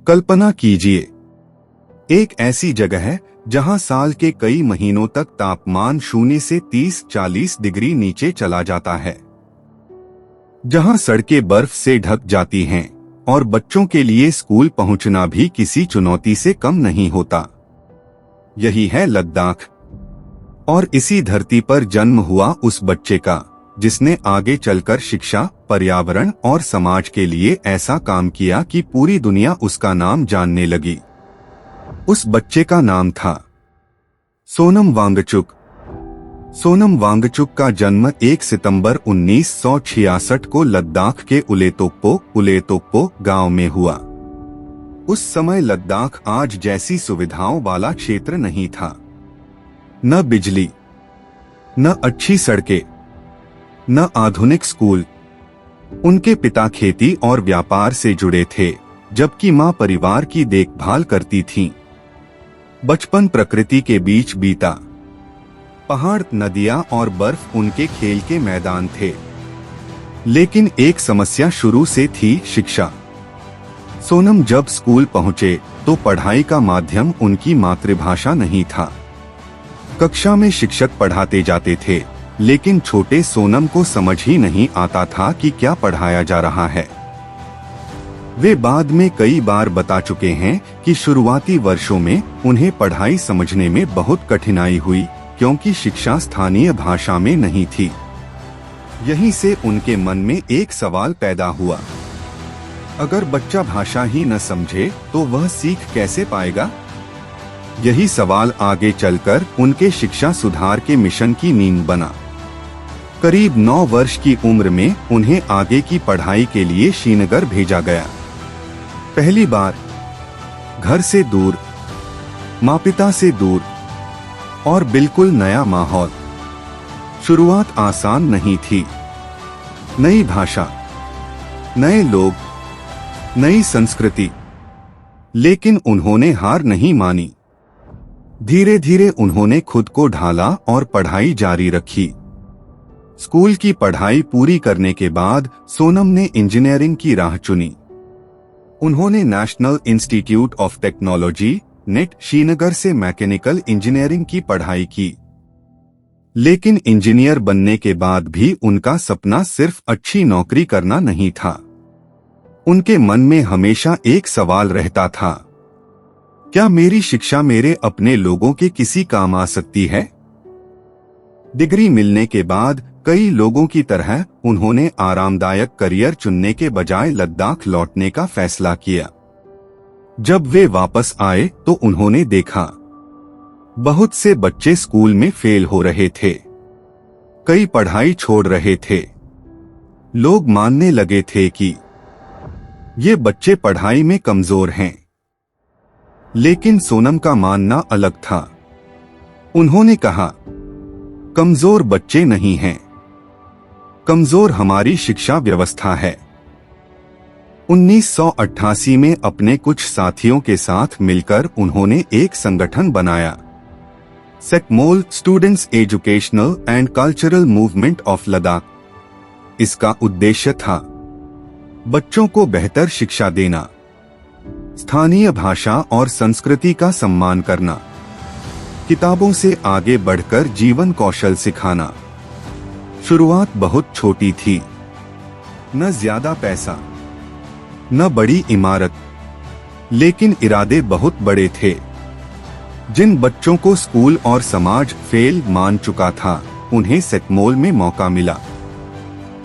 कल्पना कीजिए, एक ऐसी जगह है जहां साल के कई महीनों तक तापमान 0 से 30-40 डिग्री नीचे चला जाता है, जहां सड़कें बर्फ से ढक जाती हैं और बच्चों के लिए स्कूल पहुंचना भी किसी चुनौती से कम नहीं होता। यही है लद्दाख। और इसी धरती पर जन्म हुआ उस बच्चे का जिसने आगे चलकर शिक्षा, पर्यावरण और समाज के लिए ऐसा काम किया कि पूरी दुनिया उसका नाम जानने लगी। उस बच्चे का नाम था सोनम वांगचुक। सोनम वांगचुक का जन्म 1 सितंबर 1966 को लद्दाख के उलेतोप्पो गांव में हुआ। उस समय लद्दाख आज जैसी सुविधाओं वाला क्षेत्र नहीं था। न बिजली, न अच्छी सड़कें, न आधुनिक स्कूल। उनके पिता खेती और व्यापार से जुड़े थे, जबकि मां परिवार की देखभाल करती थीं। बचपन प्रकृति के बीच बीता। पहाड़, नदियां और बर्फ उनके खेल के मैदान थे। लेकिन एक समस्या शुरू से थी, शिक्षा। सोनम जब स्कूल पहुंचे तो पढ़ाई का माध्यम उनकी मातृभाषा नहीं था। कक्षा में शिक्षक पढ़ाते जाते थे, लेकिन छोटे सोनम को समझ ही नहीं आता था कि क्या पढ़ाया जा रहा है। वे बाद में कई बार बता चुके हैं कि शुरुआती वर्षों में उन्हें पढ़ाई समझने में बहुत कठिनाई हुई, क्योंकि शिक्षा स्थानीय भाषा में नहीं थी। यहीं से उनके मन में एक सवाल पैदा हुआ, अगर बच्चा भाषा ही न समझे तो वह सीख कैसे पाएगा? यही सवाल आगे चलकर उनके शिक्षा सुधार के मिशन की नींव बना। करीब 9 वर्ष की उम्र में उन्हें आगे की पढ़ाई के लिए श्रीनगर भेजा गया। पहली बार घर से दूर, माँ-पिता से दूर और बिल्कुल नया माहौल। शुरुआत आसान नहीं थी। नई भाषा, नए लोग, नई संस्कृति। लेकिन उन्होंने हार नहीं मानी। धीरे धीरे उन्होंने खुद को ढाला और पढ़ाई जारी रखी। स्कूल की पढ़ाई पूरी करने के बाद सोनम ने इंजीनियरिंग की राह चुनी। उन्होंने national institute of technology net Srinagar से मैकेनिकल इंजीनियरिंग की पढ़ाई की। लेकिन इंजीनियर बनने के बाद भी उनका सपना सिर्फ अच्छी नौकरी करना नहीं था। उनके मन में हमेशा एक सवाल रहता था, क्या मेरी शिक्षा मेरे अपने लोगों के किसी काम आ सकती है? डिग्री मिलने के बाद कई लोगों की तरह उन्होंने आरामदायक करियर चुनने के बजाय लद्दाख लौटने का फैसला किया। जब वे वापस आए तो उन्होंने देखा, बहुत से बच्चे स्कूल में फेल हो रहे थे। कई पढ़ाई छोड़ रहे थे। लोग मानने लगे थे कि ये बच्चे पढ़ाई में कमजोर हैं। लेकिन सोनम का मानना अलग था। उन्होंने कहा, कमजोर बच्चे नहीं हैं, कमजोर हमारी शिक्षा व्यवस्था है। 1988 में अपने कुछ साथियों के साथ मिलकर उन्होंने एक संगठन बनाया, SECMOL, students educational and cultural movement of Ladakh. इसका उद्देश्य था बच्चों को बेहतर शिक्षा देना, स्थानीय भाषा और संस्कृति का सम्मान करना, किताबों से आगे बढ़कर जीवन कौशल सिखाना। शुरुआत बहुत छोटी थी, न ज्यादा पैसा, न बड़ी इमारत, लेकिन इरादे बहुत बड़े थे। जिन बच्चों को स्कूल और समाज फेल मान चुका था, उन्हें सेकमोल में मौका मिला।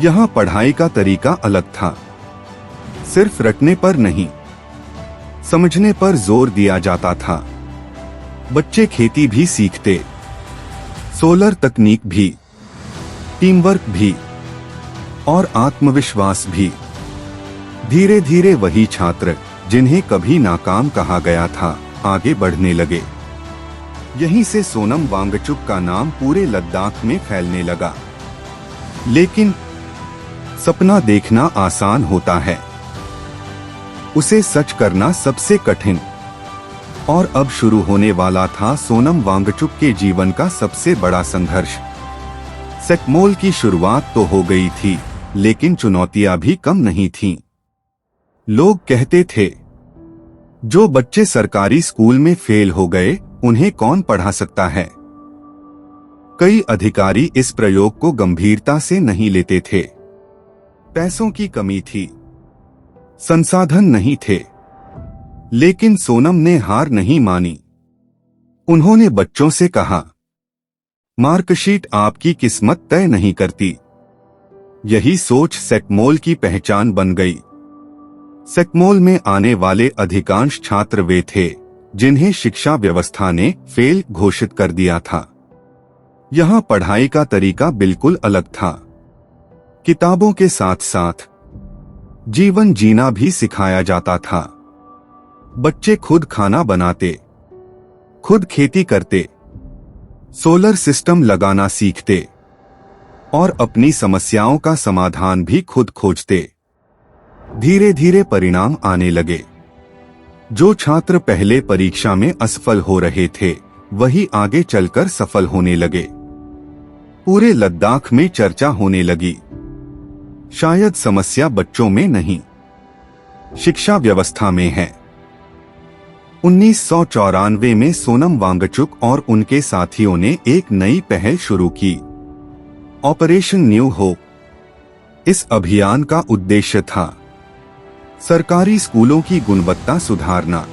यहाँ पढ़ाई का तरीका अलग था। सिर्फ रटने पर नहीं, समझने पर जोर दिया जाता था। बच्चे खेती भी सीखते, सोलर तकनीक भी, टीम वर्क भी और आत्मविश्वास भी। धीरे धीरे वही छात्र जिन्हें कभी नाकाम कहा गया था, आगे बढ़ने लगे। यहीं से सोनम वांगचुक का नाम पूरे लद्दाख में फैलने लगा। लेकिन सपना देखना आसान होता है, उसे सच करना सबसे कठिन। और अब शुरू होने वाला था सोनम वांगचुक के जीवन का सबसे बड़ा संघर्ष। सेकमोल की शुरुआत तो हो गई थी, लेकिन चुनौतियां भी कम नहीं थीं। लोग कहते थे, जो बच्चे सरकारी स्कूल में फेल हो गए, उन्हें कौन पढ़ा सकता है? कई अधिकारी इस प्रयोग को गंभीरता से नहीं लेते थे। पैसों की कमी थी, संसाधन नहीं थे, लेकिन सोनम ने हार नहीं मानी। उन्होंने बच्चों से कहा, मार्कशीट आपकी किस्मत तय नहीं करती। यही सोच सैकमोल की पहचान बन गई। सैकमोल में आने वाले अधिकांश छात्र वे थे जिन्हें शिक्षा व्यवस्था ने फेल घोषित कर दिया था। यहाँ पढ़ाई का तरीका बिल्कुल अलग था। किताबों के साथ साथ जीवन जीना भी सिखाया जाता था। बच्चे खुद खाना बनाते, खुद खेती करते, सोलर सिस्टम लगाना सीखते और अपनी समस्याओं का समाधान भी खुद खोजते। धीरे धीरे परिणाम आने लगे। जो छात्र पहले परीक्षा में असफल हो रहे थे, वही आगे चलकर सफल होने लगे। पूरे लद्दाख में चर्चा होने लगी। शायद समस्या बच्चों में नहीं, शिक्षा व्यवस्था में है। 1994 में सोनम वांगचुक और उनके साथियों ने एक नई पहल शुरू की, ऑपरेशन न्यू होप। इस अभियान का उद्देश्य था सरकारी स्कूलों की गुणवत्ता सुधारना,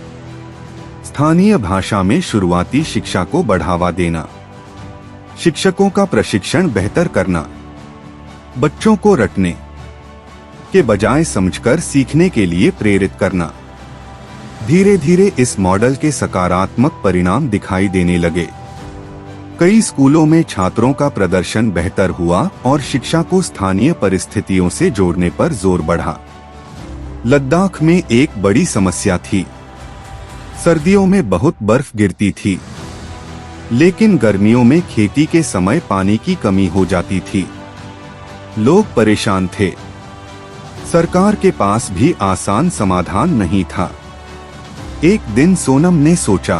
स्थानीय भाषा में शुरुआती शिक्षा को बढ़ावा देना, शिक्षकों का प्रशिक्षण बेहतर करना, बच्चों को रटने के बजाय समझकर सीखने के लिए प्रेरित करना। धीरे धीरे इस मॉडल के सकारात्मक परिणाम दिखाई देने लगे। कई स्कूलों में छात्रों का प्रदर्शन बेहतर हुआ और शिक्षा को स्थानीय परिस्थितियों से जोड़ने पर जोर बढ़ा। लद्दाख में एक बड़ी समस्या थी। सर्दियों में बहुत बर्फ गिरती थी, लेकिन गर्मियों में खेती के समय पानी की कमी हो जाती थी। लोग परेशान थे। सरकार के पास भी आसान समाधान नहीं था। एक दिन सोनम ने सोचा,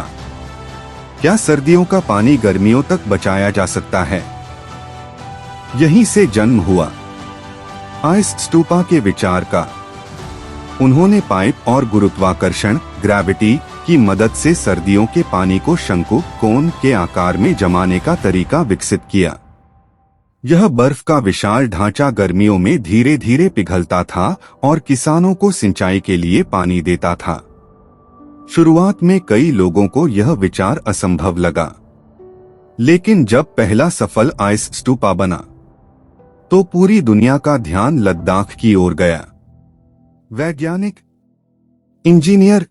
क्या सर्दियों का पानी गर्मियों तक बचाया जा सकता है? यहीं से जन्म हुआ आइस स्टूपा के विचार का। उन्होंने पाइप और गुरुत्वाकर्षण ग्रेविटी की मदद से सर्दियों के पानी को शंकु कोन के आकार में जमाने का तरीका विकसित किया। यह बर्फ का विशाल ढांचा गर्मियों में धीरे धीरे पिघलता था और किसानों को सिंचाई के लिए पानी देता था। शुरुआत में कई लोगों को यह विचार असंभव लगा, लेकिन जब पहला सफल आइस स्टूपा बना, तो पूरी दुनिया का ध्यान लद्दाख की ओर गया। वैज्ञानिक, इंजीनियर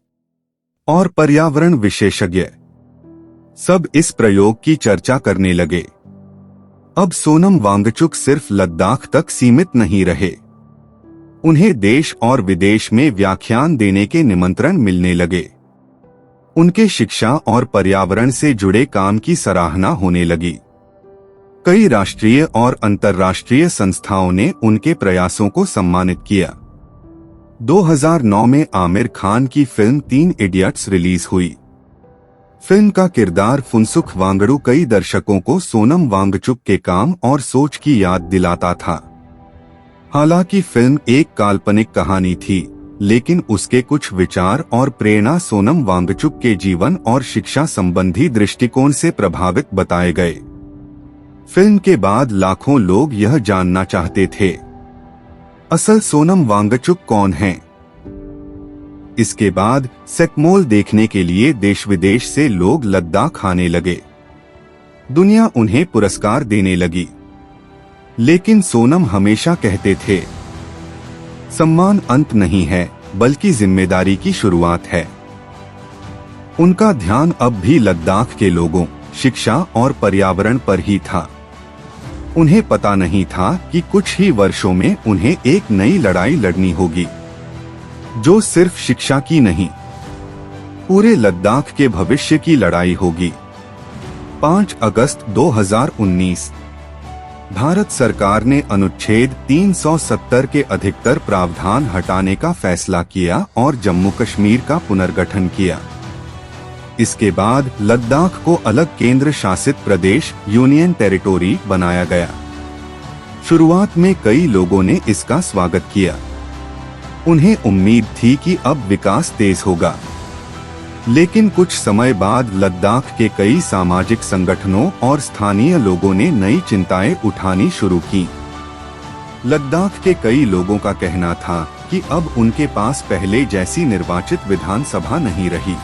और पर्यावरण विशेषज्ञ सब इस प्रयोग की चर्चा करने लगे। अब सोनम वांगचुक सिर्फ लद्दाख तक सीमित नहीं रहे। उन्हें देश और विदेश में व्याख्यान देने के निमंत्रण मिलने लगे। उनके शिक्षा और पर्यावरण से जुड़े काम की सराहना होने लगी। कई राष्ट्रीय और अंतर्राष्ट्रीय संस्थाओं ने उनके प्रयासों को सम्मानित किया। 2009 में आमिर खान की फिल्म 3 इडियट्स रिलीज हुई। फिल्म का किरदार फुनसुक वांगडू कई दर्शकों को सोनम वांगचुक के काम और सोच की याद दिलाता था। हालांकि फिल्म एक काल्पनिक कहानी थी, लेकिन उसके कुछ विचार और प्रेरणा सोनम वांगचुक के जीवन और शिक्षा संबंधी दृष्टिकोण से प्रभावित बताए गए। फिल्म के बाद लाखों लोग यह जानना चाहते थे, असल सोनम वांगचुक कौन हैं? इसके बाद सैकमोल देखने के लिए देश विदेश से लोग लद्दाख आने लगे। दुनिया उन्हें पुरस्कार देने लगी, लेकिन सोनम हमेशा कहते थे, सम्मान अंत नहीं है, बल्कि जिम्मेदारी की शुरुआत है। उनका ध्यान अब भी लद्दाख के लोगों, शिक्षा और पर्यावरण पर ही था। उन्हें पता नहीं था कि कुछ ही वर्षों में उन्हें एक नई लड़ाई लड़नी होगी, जो सिर्फ शिक्षा की नहीं, पूरे लद्दाख के भविष्य की लड़ाई होगी। 5 अगस्त 2019 भारत सरकार ने अनुच्छेद 370 के अधिकतर प्रावधान हटाने का फैसला किया और जम्मू कश्मीर का पुनर्गठन किया। इसके बाद लद्दाख को अलग केंद्र शासित प्रदेश यूनियन टेरिटोरी बनाया गया। शुरुआत में कई लोगों ने इसका स्वागत किया। उन्हें उम्मीद थी कि अब विकास तेज होगा, लेकिन कुछ समय बाद लद्दाख के कई सामाजिक संगठनों और स्थानीय लोगों ने नई चिंताएं उठानी शुरू की। लद्दाख के कई लोगों का कहना था कि अब उनके पास पहले जैसी निर्वाचित विधानसभा नहीं रही।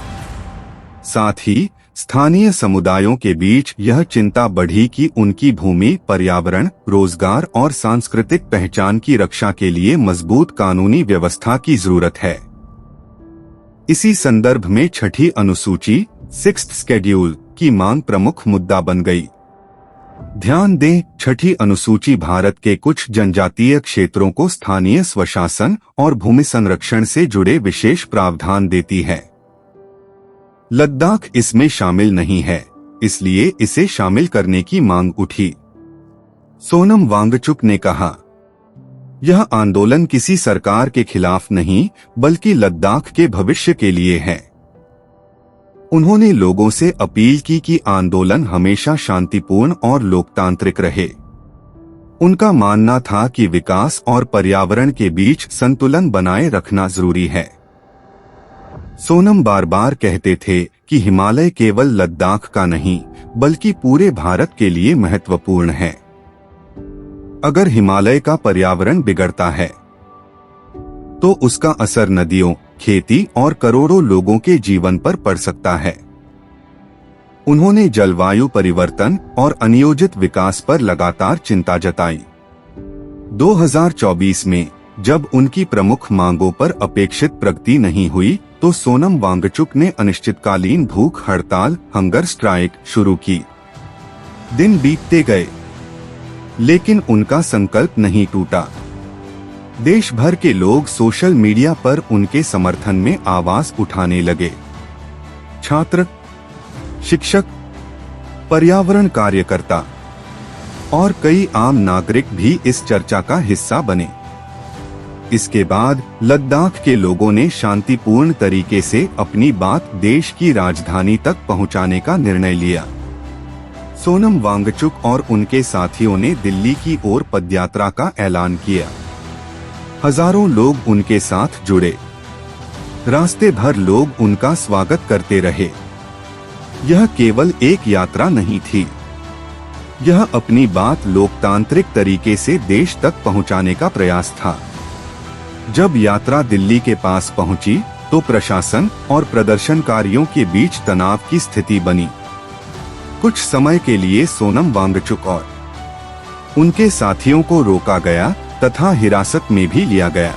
साथ ही स्थानीय समुदायों के बीच यह चिंता बढ़ी कि उनकी भूमि, पर्यावरण, रोजगार और सांस्कृतिक पहचान की रक्षा के लिए मजबूत कानूनी व्यवस्था की जरूरत है। इसी संदर्भ में छठी अनुसूची, सिक्स्थ शेड्यूल की मांग प्रमुख मुद्दा बन गई। ध्यान दें, छठी अनुसूची भारत के कुछ जनजातीय क्षेत्रों को स्थानीय स्वशासन और भूमि संरक्षण से जुड़े विशेष प्रावधान देती है। लद्दाख इसमें शामिल नहीं है, इसलिए इसे शामिल करने की मांग उठी। सोनम वांगचुक ने कहा, यह आंदोलन किसी सरकार के खिलाफ नहीं, बल्कि लद्दाख के भविष्य के लिए है। उन्होंने लोगों से अपील की कि आंदोलन हमेशा शांतिपूर्ण और लोकतांत्रिक रहे। उनका मानना था कि विकास और पर्यावरण के बीच संतुलन बनाए रखना जरूरी है। सोनम बार बार कहते थे कि हिमालय केवल लद्दाख का नहीं, बल्कि पूरे भारत के लिए महत्वपूर्ण है। अगर हिमालय का पर्यावरण बिगड़ता है तो उसका असर नदियों, खेती और करोड़ों लोगों के जीवन पर पड़ सकता है। उन्होंने जलवायु परिवर्तन और अनियोजित विकास पर लगातार चिंता जताई। 2024 में जब उनकी प्रमुख मांगों पर अपेक्षित प्रगति नहीं हुई, तो सोनम वांगचुक ने अनिश्चितकालीन भूख हड़ताल, हंगर स्ट्राइक शुरू की। दिन बीतते गए, लेकिन उनका संकल्प नहीं टूटा। देश भर के लोग सोशल मीडिया पर उनके समर्थन में आवाज उठाने लगे। छात्र, शिक्षक, पर्यावरण कार्यकर्ता और कई आम नागरिक भी इस चर्चा का हिस्सा बने। इसके बाद लद्दाख के लोगों ने शांतिपूर्ण तरीके से अपनी बात देश की राजधानी तक पहुंचाने का निर्णय लिया। सोनम वांगचुक और उनके साथियों ने दिल्ली की ओर पदयात्रा का ऐलान किया। हजारों लोग उनके साथ जुड़े। रास्ते भर लोग उनका स्वागत करते रहे। यह केवल एक यात्रा नहीं थी, यह अपनी बात लोकतांत्रिक तरीके से देश तक पहुंचाने का प्रयास था। जब यात्रा दिल्ली के पास पहुंची, तो प्रशासन और प्रदर्शनकारियों के बीच तनाव की स्थिति बनी। कुछ समय के लिए सोनम वांगचुक और उनके साथियों को रोका गया तथा हिरासत में भी लिया गया।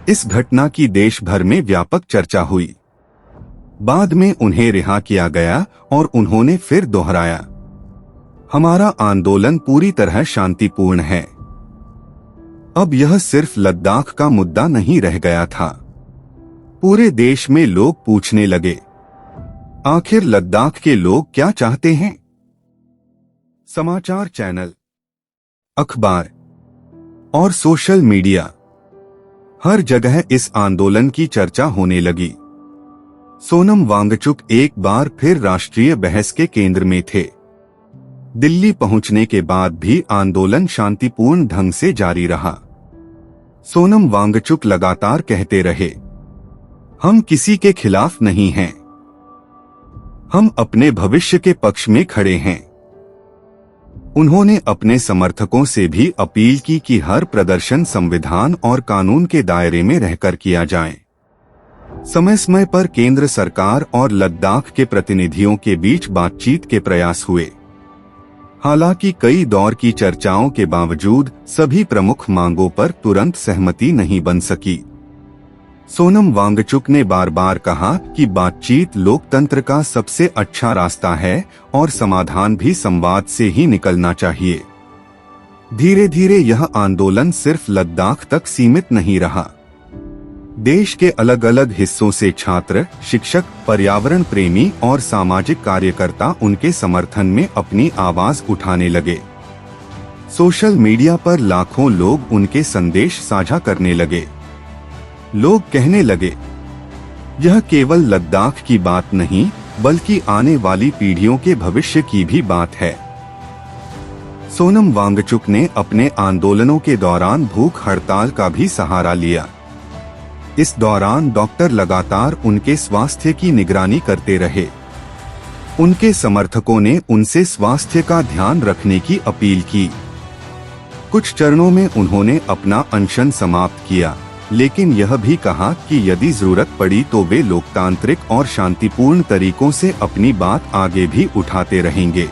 इस घटना की देश भर में व्यापक चर्चा हुई। बाद में उन्हें रिहा किया गया और उन्होंने फिर दोहराया, हमारा आंदोलन पूरी तरह शांतिपूर्ण है। अब यह सिर्फ लद्दाख का मुद्दा नहीं रह गया था। पूरे देश में लोग पूछने लगे, आखिर लद्दाख के लोग क्या चाहते हैं? समाचार चैनल, अखबार और सोशल मीडिया, हर जगह इस आंदोलन की चर्चा होने लगी। सोनम वांगचुक एक बार फिर राष्ट्रीय बहस के केंद्र में थे। दिल्ली पहुंचने के बाद भी आंदोलन शांतिपूर्ण ढंग से जारी रहा। सोनम वांगचुक लगातार कहते रहे, हम किसी के खिलाफ नहीं हैं, हम अपने भविष्य के पक्ष में खड़े हैं। उन्होंने अपने समर्थकों से भी अपील की कि हर प्रदर्शन संविधान और कानून के दायरे में रहकर किया जाए। समय समय पर केंद्र सरकार और लद्दाख के प्रतिनिधियों के बीच बातचीत के प्रयास हुए। हालांकि कई दौर की चर्चाओं के बावजूद सभी प्रमुख मांगों पर तुरंत सहमति नहीं बन सकी। सोनम वांगचुक ने बार बार कहा कि बातचीत लोकतंत्र का सबसे अच्छा रास्ता है और समाधान भी संवाद से ही निकलना चाहिए। धीरे धीरे यह आंदोलन सिर्फ लद्दाख तक सीमित नहीं रहा। देश के अलग अलग हिस्सों से छात्र, शिक्षक, पर्यावरण प्रेमी और सामाजिक कार्यकर्ता उनके समर्थन में अपनी आवाज उठाने लगे। सोशल मीडिया पर लाखों लोग उनके संदेश साझा करने लगे। लोग कहने लगे, यह केवल लद्दाख की बात नहीं, बल्कि आने वाली पीढ़ियों के भविष्य की भी बात है। सोनम वांगचुक ने अपने आंदोलनों के दौरान भूख हड़ताल का भी सहारा लिया। इस दौरान डॉक्टर लगातार उनके स्वास्थ्य की निगरानी करते रहे। उनके समर्थकों ने उनसे स्वास्थ्य का ध्यान रखने की अपील की। कुछ चरणों में उन्होंने अपना अनशन समाप्त किया, लेकिन यह भी कहा कि यदि जरूरत पड़ी तो वे लोकतांत्रिक और शांतिपूर्ण तरीकों से अपनी बात आगे भी उठाते रहेंगे।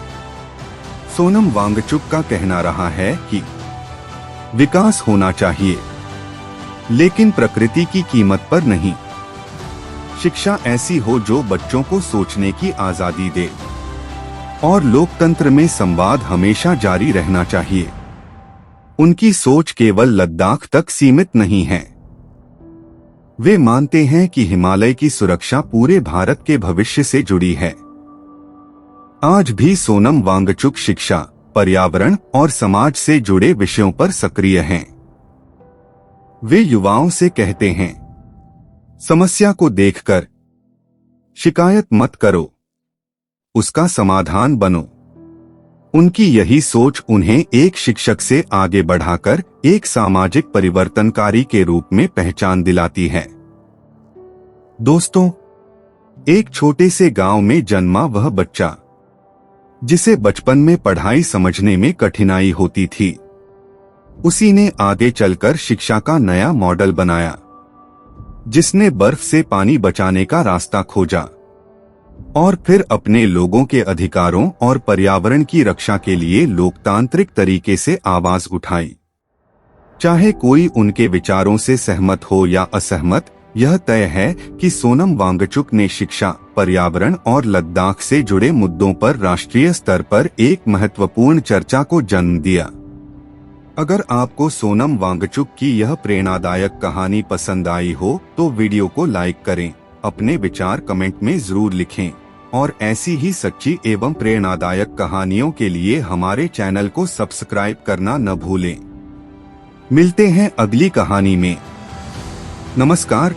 सोनम वांगचुक का कहना रहा है कि विकास होना चाहिए, लेकिन प्रकृति की कीमत पर नहीं। शिक्षा ऐसी हो जो बच्चों को सोचने की आजादी दे, और लोकतंत्र में संवाद हमेशा जारी रहना चाहिए। उनकी सोच केवल लद्दाख तक सीमित नहीं है। वे मानते हैं कि हिमालय की सुरक्षा पूरे भारत के भविष्य से जुड़ी है। आज भी सोनम वांगचुक शिक्षा, पर्यावरण और समाज से जुड़े विषयों पर सक्रिय हैं। वे युवाओं से कहते हैं, समस्या को देखकर शिकायत मत करो, उसका समाधान बनो। उनकी यही सोच उन्हें एक शिक्षक से आगे बढ़ाकर एक सामाजिक परिवर्तनकारी के रूप में पहचान दिलाती है। दोस्तों, एक छोटे से गांव में जन्मा वह बच्चा, जिसे बचपन में पढ़ाई समझने में कठिनाई होती थी, उसी ने आगे चलकर शिक्षा का नया मॉडल बनाया। जिसने बर्फ से पानी बचाने का रास्ता खोजा और फिर अपने लोगों के अधिकारों और पर्यावरण की रक्षा के लिए लोकतांत्रिक तरीके से आवाज उठाई। चाहे कोई उनके विचारों से सहमत हो या असहमत, यह तय है कि सोनम वांगचुक ने शिक्षा, पर्यावरण और लद्दाख से जुड़े मुद्दों पर राष्ट्रीय स्तर पर एक महत्वपूर्ण चर्चा को जन्म दिया। अगर आपको सोनम वांगचुक की यह प्रेरणादायक कहानी पसंद आई हो तो वीडियो को लाइक करें, अपने विचार कमेंट में जरूर लिखें और ऐसी ही सच्ची एवं प्रेरणादायक कहानियों के लिए हमारे चैनल को सब्सक्राइब करना न भूलें। मिलते हैं अगली कहानी में। नमस्कार।